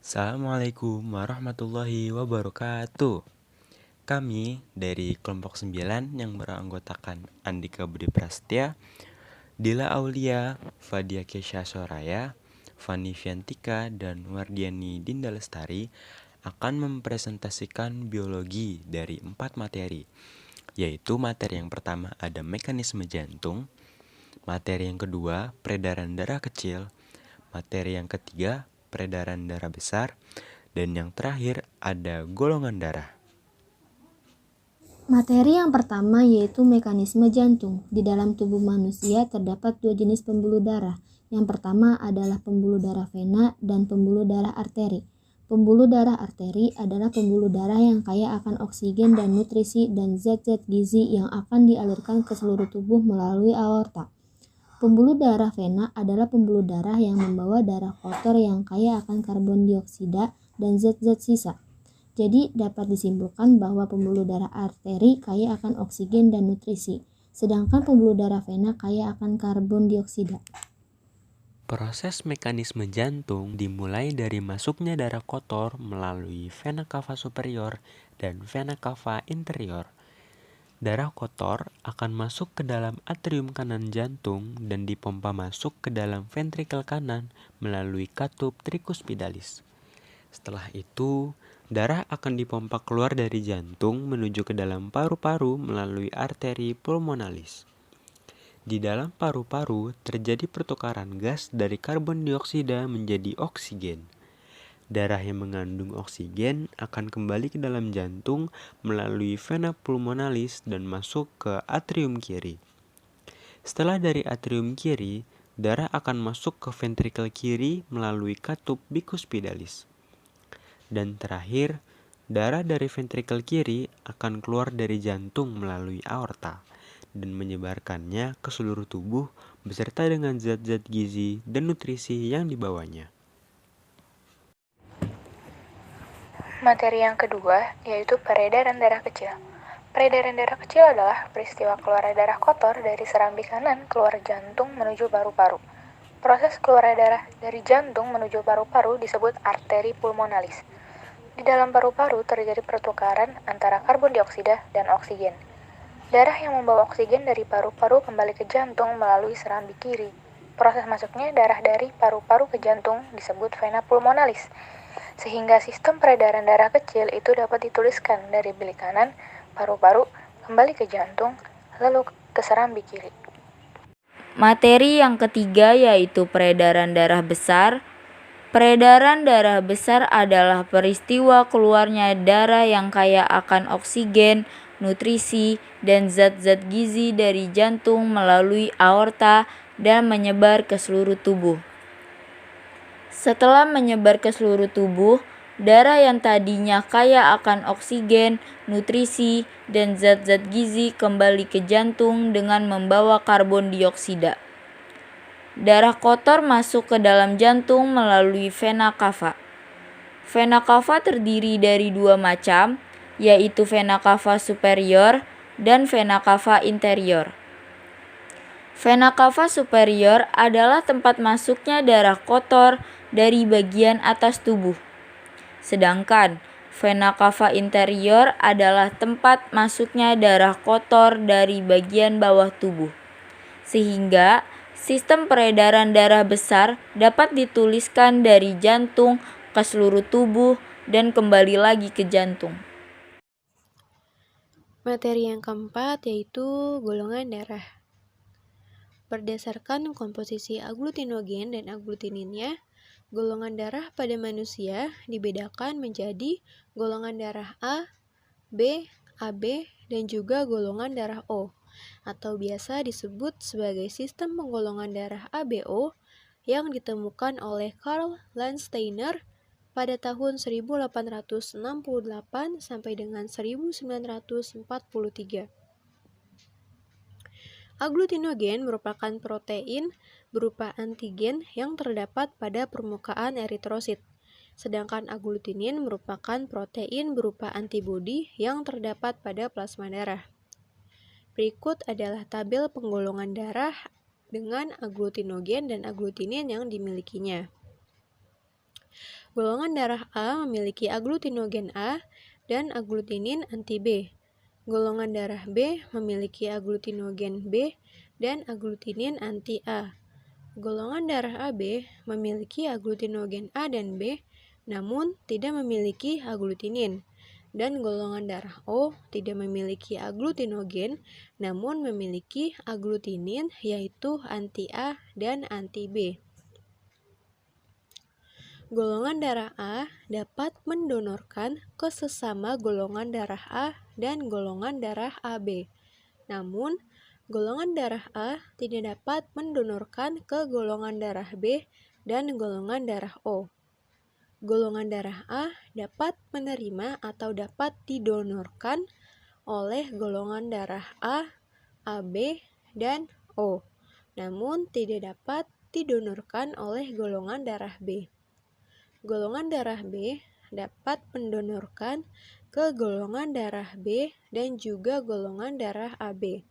Assalamualaikum warahmatullahi wabarakatuh. Kami dari kelompok 9 yang beranggotakan Andika Budi Prasetya, Dila Aulia, Fadia Kesha Soraya, Fani Fiantika, dan Wardiani Dinda Lestari akan mempresentasikan biologi dari 4 materi, yaitu materi yang pertama ada mekanisme jantung, materi yang kedua peredaran darah kecil, materi yang ketiga peredaran darah besar, dan yang terakhir ada golongan darah. Materi yang pertama yaitu mekanisme jantung. Di dalam tubuh manusia terdapat dua jenis pembuluh darah. Yang pertama adalah pembuluh darah vena dan pembuluh darah arteri. Pembuluh darah arteri adalah pembuluh darah yang kaya akan oksigen dan nutrisi dan zat-zat gizi yang akan dialirkan ke seluruh tubuh melalui aorta. Pembuluh darah vena adalah pembuluh darah yang membawa darah kotor yang kaya akan karbon dioksida dan zat-zat sisa. Jadi dapat disimpulkan bahwa pembuluh darah arteri kaya akan oksigen dan nutrisi, sedangkan pembuluh darah vena kaya akan karbon dioksida. Proses mekanisme jantung dimulai dari masuknya darah kotor melalui vena cava superior dan vena cava inferior. Darah kotor akan masuk ke dalam atrium kanan jantung dan dipompa masuk ke dalam ventrikel kanan melalui katup tricuspidalis. Setelah itu, darah akan dipompa keluar dari jantung menuju ke dalam paru-paru melalui arteri pulmonalis. Di dalam paru-paru terjadi pertukaran gas dari karbon dioksida menjadi oksigen. Darah yang mengandung oksigen akan kembali ke dalam jantung melalui vena pulmonalis dan masuk ke atrium kiri. Setelah dari atrium kiri, darah akan masuk ke ventrikel kiri melalui katup bicuspidalis. Dan terakhir, darah dari ventrikel kiri akan keluar dari jantung melalui aorta dan menyebarkannya ke seluruh tubuh beserta dengan zat-zat gizi dan nutrisi yang dibawanya. Materi yang kedua yaitu peredaran darah kecil. Peredaran darah kecil adalah peristiwa keluar darah kotor dari serambi kanan keluar jantung menuju paru-paru. Proses keluar darah dari jantung menuju paru-paru disebut arteri pulmonalis. Di dalam paru-paru terjadi pertukaran antara karbon dioksida dan oksigen. Darah yang membawa oksigen dari paru-paru kembali ke jantung melalui serambi kiri. Proses masuknya darah dari paru-paru ke jantung disebut vena pulmonalis. Sehingga sistem peredaran darah kecil itu dapat dituliskan dari bilik kanan, paru-paru, kembali ke jantung, lalu ke serambi kiri. Materi yang ketiga yaitu peredaran darah besar. Peredaran darah besar adalah peristiwa keluarnya darah yang kaya akan oksigen, nutrisi, dan zat-zat gizi dari jantung melalui aorta dan menyebar ke seluruh tubuh. Setelah menyebar ke seluruh tubuh, darah yang tadinya kaya akan oksigen, nutrisi, dan zat-zat gizi kembali ke jantung dengan membawa karbon dioksida. Darah kotor masuk ke dalam jantung melalui vena cava. Vena cava terdiri dari dua macam, yaitu vena cava superior dan vena cava inferior. Vena cava superior adalah tempat masuknya darah kotor dari bagian atas tubuh. Sedangkan vena cava inferior adalah tempat masuknya darah kotor dari bagian bawah tubuh. Sehingga sistem peredaran darah besar dapat dituliskan dari jantung ke seluruh tubuh dan kembali lagi ke jantung. Materi yang keempat yaitu golongan darah. Berdasarkan komposisi aglutinogen dan aglutininnya, golongan darah pada manusia dibedakan menjadi golongan darah A, B, AB, dan juga golongan darah O, atau biasa disebut sebagai sistem penggolongan darah ABO yang ditemukan oleh Karl Landsteiner pada tahun 1868 sampai dengan 1943. Aglutinogen merupakan protein berupa antigen yang terdapat pada permukaan eritrosit, sedangkan aglutinin merupakan protein berupa antibodi yang terdapat pada plasma darah. Berikut adalah tabel penggolongan darah dengan aglutinogen dan aglutinin yang dimilikinya. Golongan darah A memiliki aglutinogen A dan aglutinin anti B. Golongan darah B memiliki aglutinogen B dan aglutinin anti A. Golongan darah AB memiliki aglutinogen A dan B, namun tidak memiliki aglutinin. Dan golongan darah O tidak memiliki aglutinogen, namun memiliki aglutinin, yaitu anti A dan anti B. Golongan darah A dapat mendonorkan ke sesama golongan darah A dan golongan darah AB. Namun, golongan darah A tidak dapat mendonorkan ke golongan darah B dan golongan darah O. Golongan darah A dapat menerima atau dapat didonorkan oleh golongan darah A, AB, dan O, namun tidak dapat didonorkan oleh golongan darah B. Golongan darah B dapat mendonorkan ke golongan darah B dan juga golongan darah AB.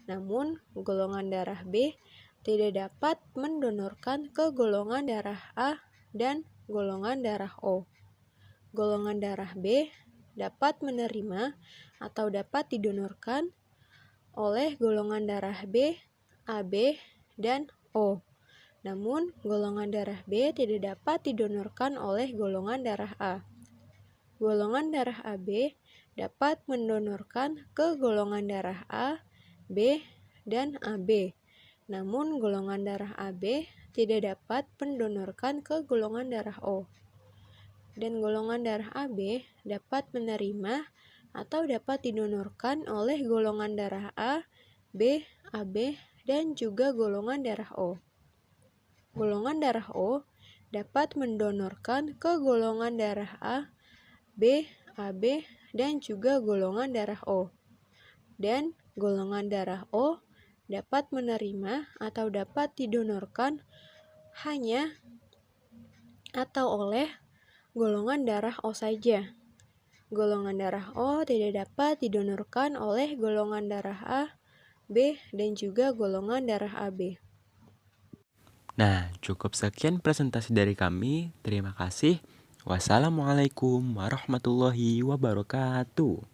Namun, golongan darah B tidak dapat mendonorkan ke golongan darah A dan golongan darah O. Golongan darah B dapat menerima atau dapat didonorkan oleh golongan darah B, AB, dan O. Namun, golongan darah B tidak dapat didonorkan oleh golongan darah A. Golongan darah AB dapat mendonorkan ke golongan darah A, B, dan AB. Namun, golongan darah AB tidak dapat mendonorkan ke golongan darah O. Dan golongan darah AB dapat menerima atau dapat didonorkan oleh golongan darah A, B, AB, dan juga golongan darah O. Golongan darah O dapat mendonorkan ke golongan darah A, B, AB, dan juga golongan darah O. Dan golongan darah O dapat menerima atau dapat didonorkan hanya atau oleh golongan darah O saja. Golongan darah O tidak dapat didonorkan oleh golongan darah A, B, dan juga golongan darah AB. Nah, cukup sekian presentasi dari kami. Terima kasih. Wassalamualaikum warahmatullahi wabarakatuh.